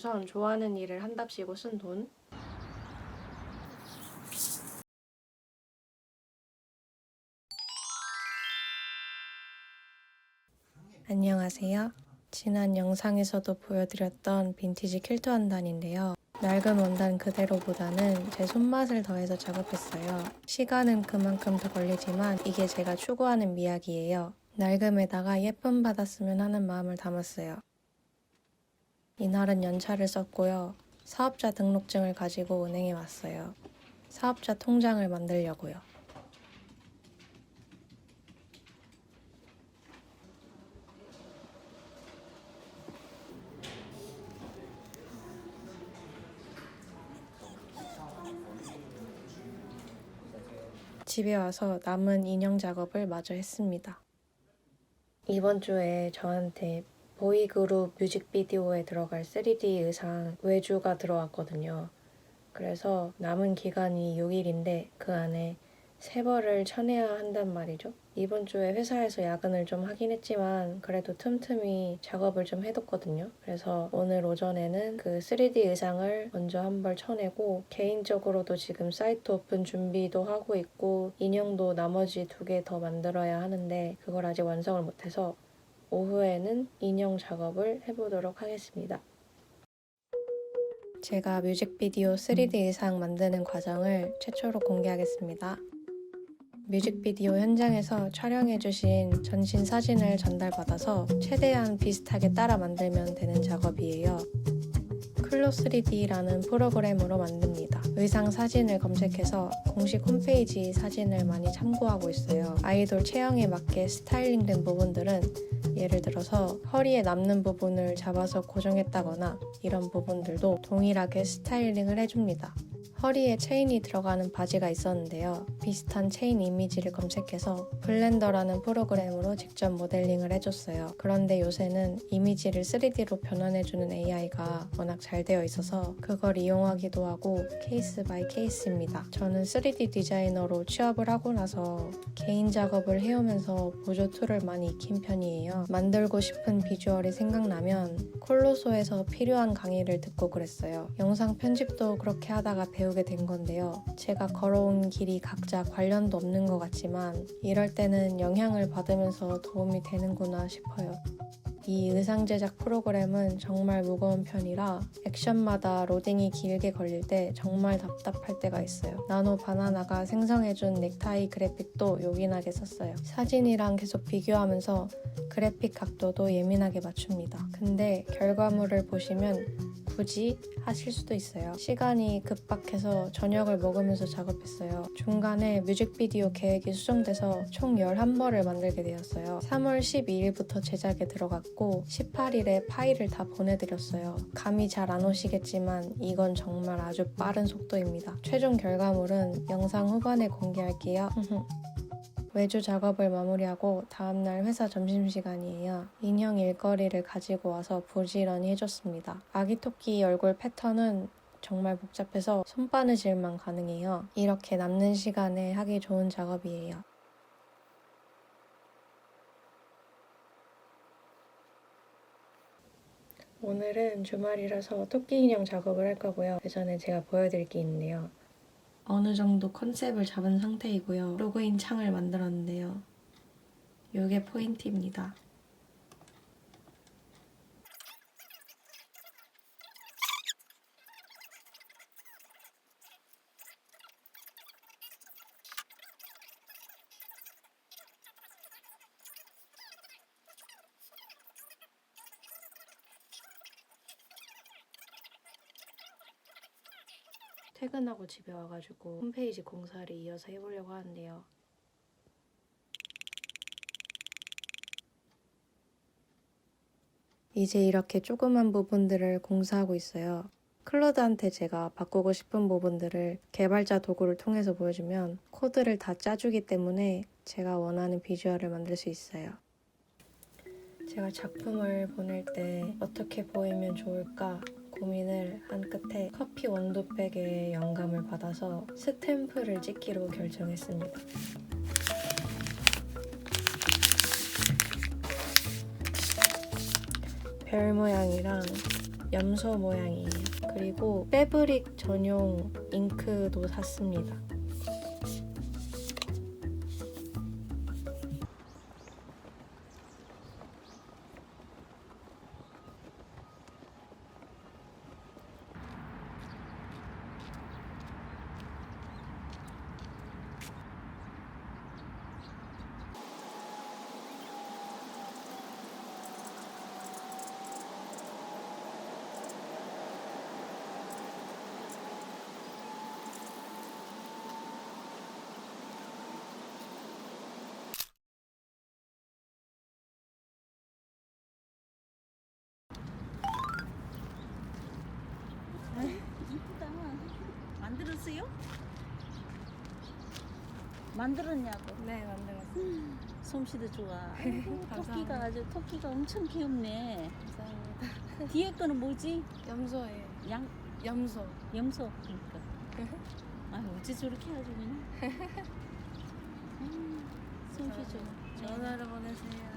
우선 좋아하는 일을 한답시고 쓴 돈. 안녕하세요. 지난 영상에서도 보여드렸던 빈티지 퀼트 원단인데요. 낡은 원단 그대로보다는 제 손맛을 더해서 작업했어요. 시간은 그만큼 더 걸리지만 이게 제가 추구하는 미학이에요. 낡음에다가 예쁨 받았으면 하는 마음을 담았어요. 이날은 연차를 썼고요. 사업자 등록증을 가지고 은행에 왔어요. 사업자 통장을 만들려고요. 집에 와서 남은 인형 작업을 마저 했습니다. 이번 주에 저한테 보이그룹 뮤직비디오에 들어갈 3D 의상 외주가 들어왔거든요. 그래서 남은 기간이 6일인데 그 안에 3벌을 쳐내야 한단 말이죠. 이번 주에 회사에서 야근을 좀 하긴 했지만 그래도 틈틈이 작업을 좀 해뒀거든요. 그래서 오늘 오전에는 그 3D 의상을 먼저 한 벌 쳐내고 개인적으로도 지금 사이트 오픈 준비도 하고 있고 인형도 나머지 2개 더 만들어야 하는데 그걸 아직 완성을 못해서 오후에는 인형 작업을 해보도록 하겠습니다. 제가 뮤직비디오 3D 의상 만드는 과정을 최초로 공개하겠습니다. 뮤직비디오 현장에서 촬영해주신 전신 사진을 전달받아서 최대한 비슷하게 따라 만들면 되는 작업이에요. 클로3D라는 프로그램으로 만듭니다. 의상 사진을 검색해서 공식 홈페이지 사진을 많이 참고하고 있어요. 아이돌 체형에 맞게 스타일링된 부분들은 예를 들어서 허리에 남는 부분을 잡아서 고정했다거나 이런 부분들도 동일하게 스타일링을 해줍니다. 허리에 체인이 들어가는 바지가 있었는데요. 비슷한 체인 이미지를 검색해서 블렌더라는 프로그램으로 직접 모델링을 해줬어요. 그런데 요새는 이미지를 3D로 변환해주는 AI가 워낙 잘 되어 있어서 그걸 이용하기도 하고 케이스 바이 케이스입니다. 저는 3D 디자이너로 취업을 하고 나서 개인 작업을 해오면서 보조 툴을 많이 익힌 편이에요. 만들고 싶은 비주얼이 생각나면 콜로소에서 필요한 강의를 듣고 그랬어요. 영상 편집도 그렇게 하다가 배우게 된 건데요. 제가 걸어온 길이 각자 관련도 없는 것 같지만 이럴 때는 영향을 받으면서 도움이 되는구나 싶어요. 이 의상 제작 프로그램은 정말 무거운 편이라 액션마다 로딩이 길게 걸릴 때 정말 답답할 때가 있어요. 나노 바나나가 생성해준 넥타이 그래픽도 요긴하게 썼어요. 사진이랑 계속 비교하면서 그래픽 각도도 예민하게 맞춥니다. 근데 결과물을 보시면 굳이 하실 수도 있어요. 시간이 급박해서 저녁을 먹으면서 작업했어요. 중간에 뮤직비디오 계획이 수정돼서 총 11벌을 만들게 되었어요. 3월 12일부터 제작에 들어갔고 18일에 파일을 다 보내드렸어요. 감이 잘 안 오시겠지만 이건 정말 아주 빠른 속도입니다. 최종 결과물은 영상 후반에 공개할게요. 외주 작업을 마무리하고 다음날 회사 점심시간이에요. 인형 일거리를 가지고 와서 부지런히 해줬습니다. 아기 토끼 얼굴 패턴은 정말 복잡해서 손바느질만 가능해요. 이렇게 남는 시간에 하기 좋은 작업이에요. 오늘은 주말이라서 토끼 인형 작업을 할 거고요. 그 전에 제가 보여드릴 게 있는데요. 어느 정도 컨셉을 잡은 상태이고요. 로그인 창을 만들었는데요. 이게 포인트입니다. 퇴근하고 집에 와가지고 홈페이지 공사를 이어서 해보려고 하는데요. 이제 이렇게 조그만 부분들을 공사하고 있어요. 클로드한테 제가 바꾸고 싶은 부분들을 개발자 도구를 통해서 보여주면 코드를 다 짜주기 때문에 제가 원하는 비주얼을 만들 수 있어요. 제가 작품을 보낼 때 어떻게 보이면 좋을까 고민을 한 끝에 커피 원두백에 영감을 받아서 스탬프를 찍기로 결정했습니다. 별 모양이랑 염소 모양이에요. 그리고 패브릭 전용 잉크도 샀습니다. 이쁘다. 만들었어요? 만들었냐고. 네, 만들었어요. 솜씨도 좋아. 아이고, 감사합니다. 토끼가 엄청 귀엽네. 감사합니다. 뒤에 거는 뭐지? 염소예요. 양 염소. 염소. 그러니까. 아, 어째 저렇게 하지 그냥. 솜씨 좋아. 좋은 하루 보내세요.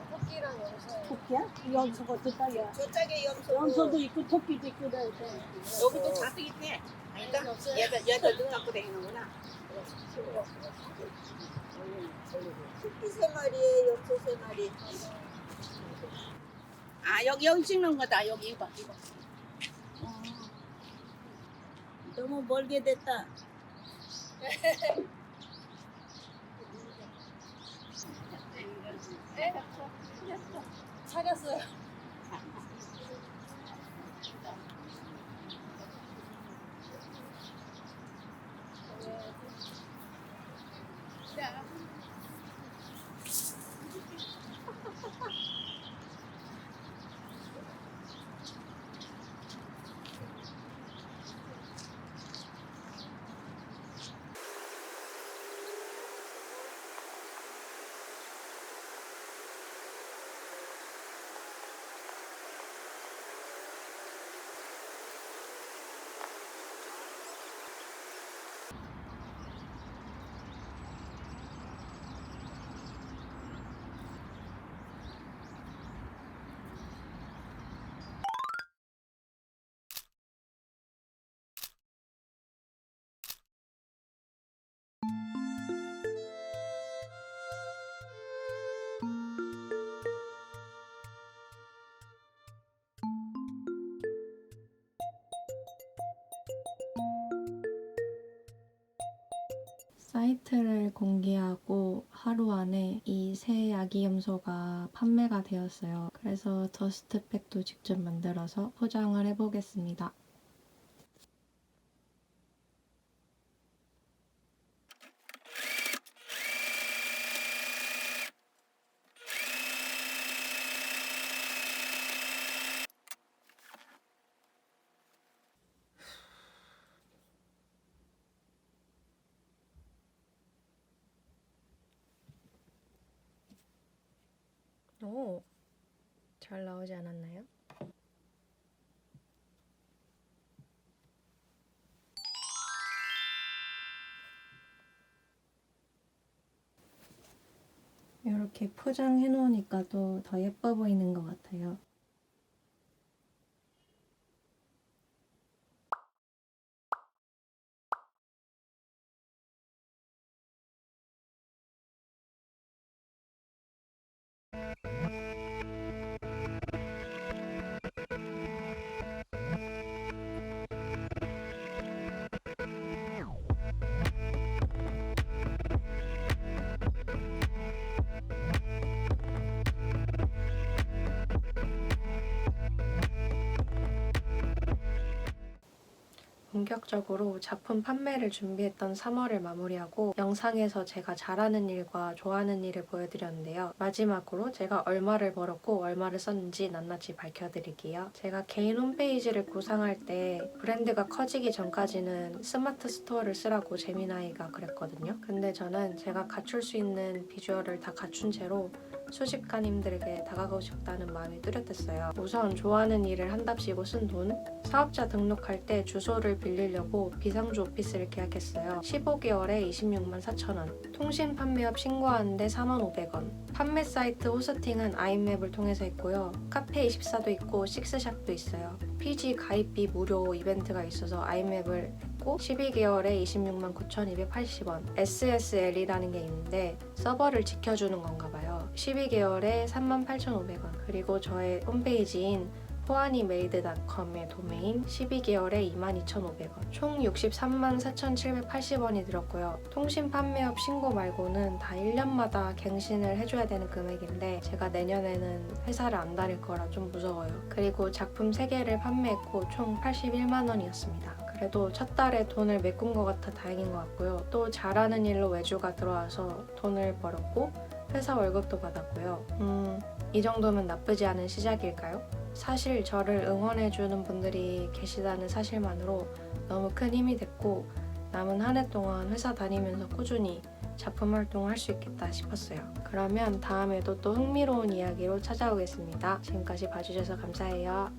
토끼랑 염소예요. 토끼야? 염소가 어떨까? 야. 저쪽에 염소. 염소도 있고 토끼도 있고 그래. 여기도 자수 있네. 아니다. 얘들 눈 갖고 다니는구나. 토끼 3마리에 염소 3마리. 아 여기 찍는 거다. 여기 이거. 너무 멀게 됐다. 사겼어요. 사이트를 공개하고 하루 안에 이 새 아기 염소가 판매가 되었어요. 그래서 더스트팩도 직접 만들어서 포장을 해보겠습니다. 오, 잘 나오지 않았나요? 이렇게 포장해 놓으니까 또 더 예뻐 보이는 것 같아요. 본격적으로 작품 판매를 준비했던 3월을 마무리하고 영상에서 제가 잘하는 일과 좋아하는 일을 보여드렸는데요. 마지막으로 제가 얼마를 벌었고 얼마를 썼는지 낱낱이 밝혀드릴게요. 제가 개인 홈페이지를 구상할 때 브랜드가 커지기 전까지는 스마트 스토어를 쓰라고 재미나이가 그랬거든요. 근데 저는 제가 갖출 수 있는 비주얼을 다 갖춘 채로 수집가님들에게 다가가고 싶다는 마음이 뚜렷했어요. 우선 좋아하는 일을 한답시고 쓴 돈, 사업자 등록할 때 주소를 빌리려고 비상주 오피스를 계약했어요. 15개월에 26만 4천 원, 통신 판매업 신고하는데 4만 500원, 판매 사이트 호스팅은 아이맵을 통해서 했고요. 카페24도 있고 식스샵도 있어요. PG 가입비 무료 이벤트가 있어서 아이맵을 했고 12개월에 26만 9,280원, SSL이라는 게 있는데 서버를 지켜주는 건가 봐요. 12개월에 38,500원, 그리고 저의 홈페이지인 호아니메이드.com의 도메인 12개월에 22,500원, 총 63만 4,780원이 들었고요. 통신 판매업 신고 말고는 다 1년마다 갱신을 해줘야 되는 금액인데 제가 내년에는 회사를 안 다닐 거라 좀 무서워요. 그리고 작품 3개를 판매했고 총 81만 원이었습니다. 그래도 첫 달에 돈을 메꾼 것 같아 다행인 것 같고요. 또 잘하는 일로 외주가 들어와서 돈을 벌었고 회사 월급도 받았고요. 이 정도면 나쁘지 않은 시작일까요? 사실 저를 응원해주는 분들이 계시다는 사실만으로 너무 큰 힘이 됐고 남은 한 해 동안 회사 다니면서 꾸준히 작품 활동을 할 수 있겠다 싶었어요. 그러면 다음에도 또 흥미로운 이야기로 찾아오겠습니다. 지금까지 봐주셔서 감사해요.